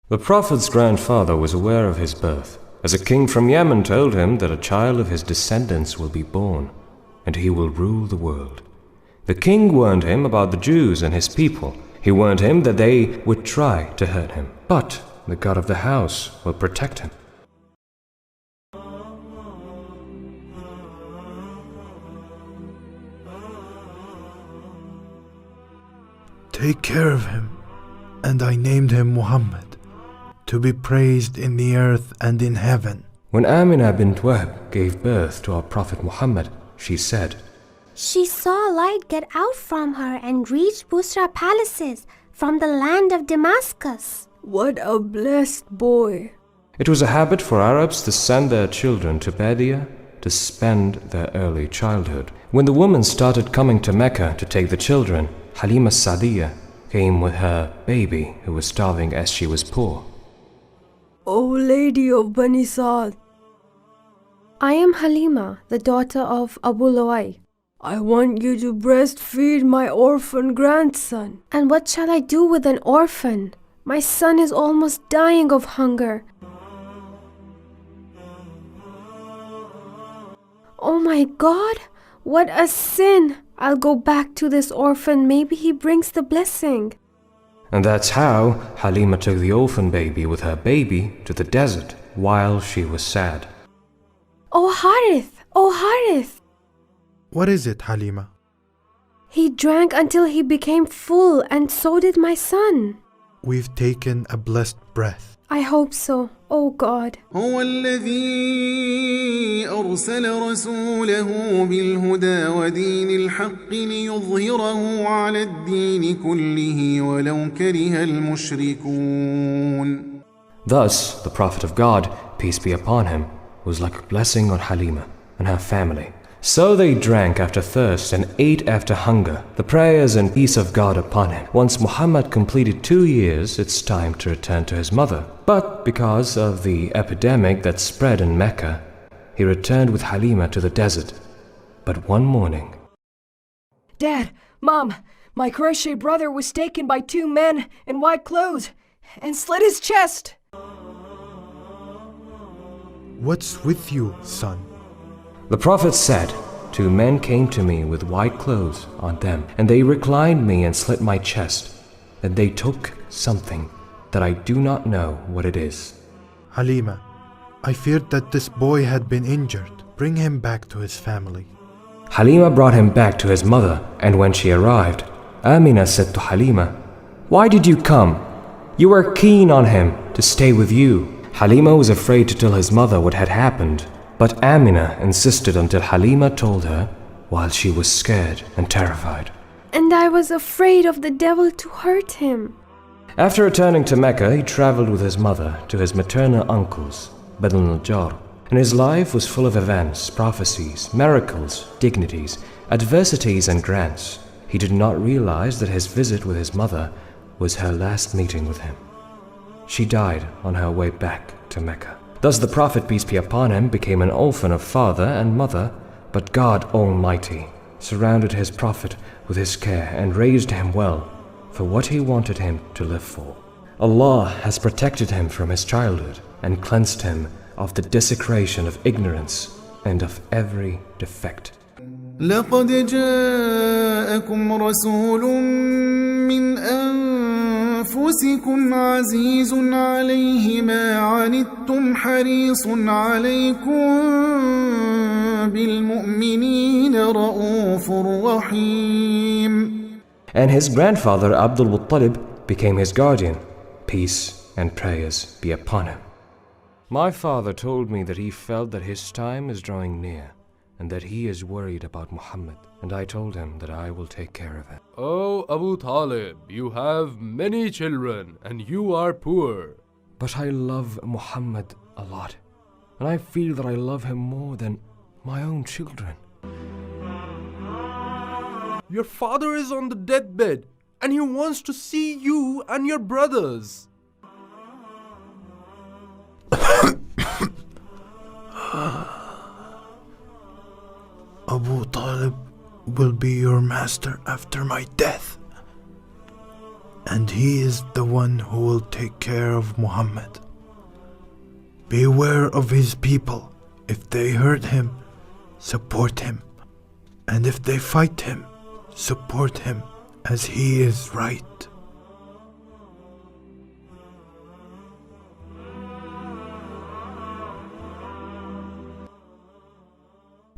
The Prophet's grandfather was aware of his birth, as a king from Yemen told him that a child of his descendants will be born, and he will rule the world. The king warned him about the Jews and his people. He warned him that they would try to hurt him, but the God of the house will protect him. Take care of him, and I named him Muhammad, to be praised in the earth and in heaven. When Amina bint Wahb gave birth to our Prophet Muhammad, she said, She saw light get out from her and reached Busra palaces from the land of Damascus. What a blessed boy. It was a habit for Arabs to send their children to Badia to spend their early childhood. When the woman started coming to Mecca to take the children, Halima Sa'diyah came with her baby who was starving as she was poor. O Lady of Bani Sa'd, I am Halima, the daughter of Abu Luay. I want you to breastfeed my orphan grandson. And what shall I do with an orphan? My son is almost dying of hunger. Oh my God, what a sin! I'll go back to this orphan, maybe he brings the blessing. And that's how Halima took the orphan baby with her baby to the desert while she was sad. Oh Harith! Oh Harith! What is it, Halima? He drank until he became full, and so did my son. We've taken a blessed breath. I hope so, oh God. هو الذي أرسل رسوله بالهدى ودين الحق ليظهره على الدين كله ولو كره المشركون. Thus, the Prophet of God, peace be upon him, was like a blessing on Halima and her family. So they drank after thirst and ate after hunger, the prayers and peace of God upon him. Once Muhammad completed 2 years, it's time to return to his mother. But because of the epidemic that spread in Mecca, he returned with Halima to the desert. But one morning... Dad, Mom, my Quraysh brother was taken by 2 men in white clothes and slit his chest. What's with you, son? The Prophet said, 2 men came to me with white clothes on them, and they reclined me and slit my chest. Then they took something that I do not know what it is. Halima, I feared that this boy had been injured. Bring him back to his family. Halima brought him back to his mother, and when she arrived, Amina said to Halima, Why did you come? You were keen on him to stay with you. Halima was afraid to tell his mother what had happened. But Amina insisted until Halima told her, while she was scared and terrified. And I was afraid of the devil to hurt him. After returning to Mecca, he traveled with his mother to his maternal uncles, Banu al-Najjar, and his life was full of events, prophecies, miracles, dignities, adversities, and grants. He did not realize that his visit with his mother was her last meeting with him. She died on her way back to Mecca. Thus the Prophet, peace be upon him, became an orphan of father and mother, but God Almighty surrounded his Prophet with his care and raised him well for what he wanted him to live for. Allah has protected him from his childhood and cleansed him of the desecration of ignorance and of every defect. لقد جاءكم رسول من أنفسكم عزيز عليه ما عنتم حريص عليكم بالمؤمنين رؤوف رحيم. And his grandfather Abdul Muttalib became his guardian. Peace and prayers be upon him. My father told me that he felt that his time is drawing near, and that he is worried about Muhammad, and I told him that I will take care of him. Oh, Abu Talib, you have many children, and you are poor. But I love Muhammad a lot, and I feel that I love him more than my own children. Your father is on the deathbed, and he wants to see you and your brothers. Abu Talib will be your master after my death, and he is the one who will take care of Muhammad. Beware of his people. If they hurt him, support him. And if they fight him, support him as he is right.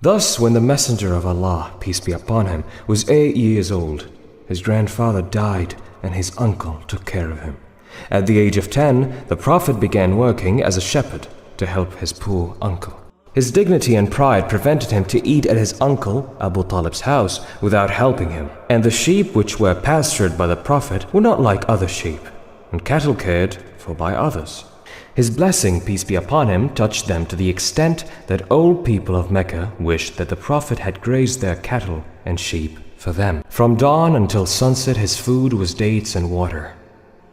Thus, when the Messenger of Allah, peace be upon him, was 8 years old, his grandfather died and his uncle took care of him. At the age of 10, the Prophet began working as a shepherd to help his poor uncle. His dignity and pride prevented him to eat at his uncle Abu Talib's house without helping him, and the sheep which were pastured by the Prophet were not like other sheep, and cattle cared for by others. His blessing, peace be upon him, touched them to the extent that old people of Mecca wished that the Prophet had grazed their cattle and sheep for them. From dawn until sunset his food was dates and water.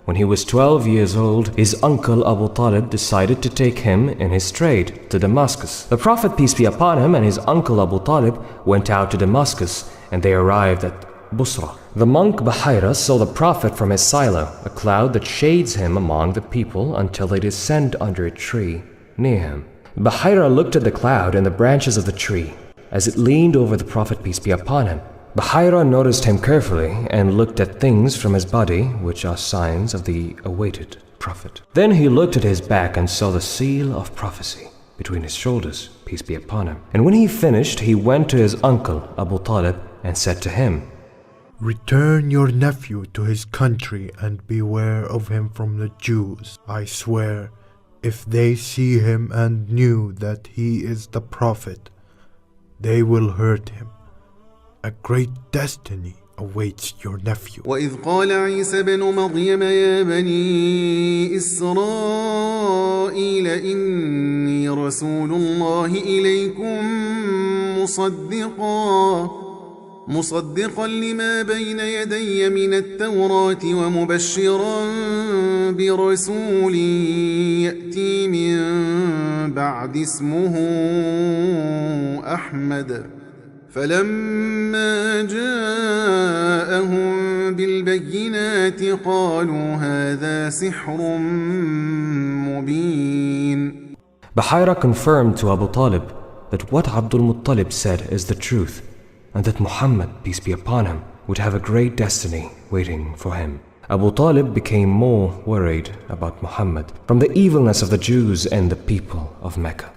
When he was 12 years old, his uncle Abu Talib decided to take him in his trade to Damascus. The Prophet, peace be upon him, and his uncle Abu Talib went out to Damascus, and they arrived at Busra. The monk Bahira saw the Prophet from his silo, a cloud that shades him among the people until they descend under a tree near him. Bahira looked at the cloud and the branches of the tree as it leaned over the Prophet, peace be upon him. Bahira noticed him carefully and looked at things from his body, which are signs of the awaited Prophet. Then he looked at his back and saw the seal of prophecy between his shoulders, peace be upon him. And when he finished, he went to his uncle Abu Talib and said to him, Return your nephew to his country and beware of him from the Jews. I swear, if they see him and knew that he is the Prophet, they will hurt him. A great destiny awaits your nephew. وإذ قال عيسى بن مريم يا بني إسرائيل إني رسول الله إليكم مصدقا لما بين يدي من التوراة ومبشرا برسول يأتي من بعد اسمه أحمد فلما جاءهم بالبينات قالوا هذا سحر مبين. Bahira confirmed to Abu Talib that what Abdul Muttalib said is the truth, and that Muhammad, peace be upon him, would have a great destiny waiting for him. Abu Talib became more worried about Muhammad from the evilness of the Jews and the people of Mecca.